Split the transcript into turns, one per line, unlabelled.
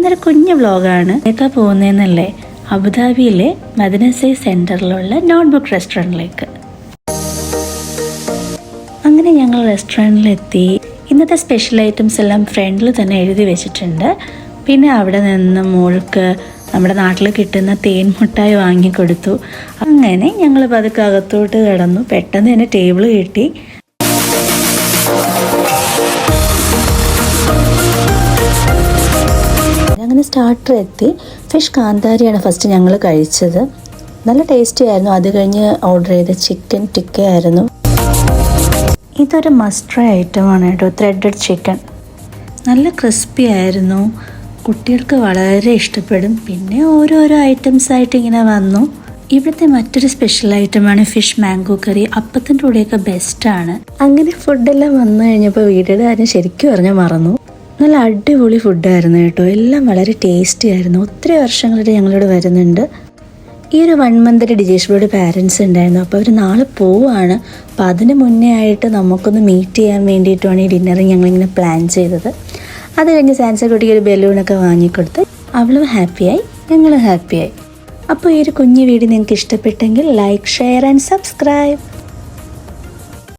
ഇന്നൊരു കുഞ്ഞു വ്ലോഗാണ്. ഏതാ പോകുന്നതെന്നല്ലേ? അബുദാബിയിലെ മദനസൈ സെൻറ്ററിലുള്ള നോട്ട്ബുക്ക് റെസ്റ്റോറൻറ്റിലേക്ക്. അങ്ങനെ ഞങ്ങൾ റെസ്റ്റോറൻറ്റിലെത്തി. ഇന്നത്തെ സ്പെഷ്യൽ ഐറ്റംസ് എല്ലാം ഫ്രണ്ടിൽ തന്നെ എഴുതി വെച്ചിട്ടുണ്ട്. പിന്നെ അവിടെ നിന്ന് മോൾക്ക് നമ്മുടെ നാട്ടിൽ കിട്ടുന്ന തേൻ മുട്ടായി വാങ്ങിക്കൊടുത്തു. അങ്ങനെ ഞങ്ങൾ പതുക്കെ അകത്തോട്ട് കിടന്നു. പെട്ടെന്ന് തന്നെ ടേബിൾ കിട്ടി. അങ്ങനെ സ്റ്റാർട്ടർ എത്തി. ഫിഷ് കാന്താരിയാണ് ഫസ്റ്റ് ഞങ്ങൾ കഴിച്ചത്. നല്ല ടേസ്റ്റി ആയിരുന്നു. അത് കഴിഞ്ഞ് ഓർഡർ ചെയ്ത ചിക്കൻ ടിക്ക ആയിരുന്നു. ഇതൊരു മസ്റ്റ് ട്രൈ ഐറ്റമാണ് കേട്ടോ, ത്രെഡഡ് ചിക്കൻ. നല്ല ക്രിസ്പി ആയിരുന്നു. കുട്ടികൾക്ക് വളരെ ഇഷ്ടപ്പെടും. പിന്നെ ഓരോരോ ഐറ്റംസ് ആയിട്ട് ഇങ്ങനെ വന്നു. ഇവിടുത്തെ മറ്റൊരു സ്പെഷ്യൽ ഐറ്റമാണ് ഫിഷ് മാംഗോ കറി. അപ്പത്തിൻ്റെ കൂടെയൊക്കെ ബെസ്റ്റാണ്. അങ്ങനെ ഫുഡെല്ലാം വന്നു കഴിഞ്ഞപ്പോൾ വീഡിയോയുടെ കാര്യം ശരിക്കും പറഞ്ഞാൽ മറന്നു. നല്ല അടിപൊളി ഫുഡായിരുന്നു കേട്ടോ. എല്ലാം വളരെ ടേസ്റ്റി ആയിരുന്നു. ഒത്തിരി വർഷങ്ങളായിട്ട് ഞങ്ങളിവിടെ വരുന്നുണ്ട്. ഈ ഒരു 1 മന്ത് ഡിജേഷ് ബ്രോയുടെ പാരൻസ് ഉണ്ടായിരുന്നു. അപ്പോൾ അവർ നാളെ പോവുകയാണ്. അപ്പോൾ അതിന് മുന്നേ ആയിട്ട് നമുക്കൊന്ന് മീറ്റ് ചെയ്യാൻ വേണ്ടിയിട്ടുമാണ് ഈ ഡിന്നർ ഞങ്ങളിങ്ങനെ പ്ലാൻ ചെയ്തത്. അത് കഴിഞ്ഞ് സാൻസ കുട്ടിക്ക് ഒരു ബലൂണൊക്കെ വാങ്ങിക്കൊടുത്ത് അവളും ഹാപ്പിയായി, ഞങ്ങളും ഹാപ്പിയായി. അപ്പോൾ ഈ ഒരു കുഞ്ഞു വീഡിയോ നിങ്ങൾക്ക് ഇഷ്ടപ്പെട്ടെങ്കിൽ ലൈക്ക്, ഷെയർ ആൻഡ് സബ്സ്ക്രൈബ്.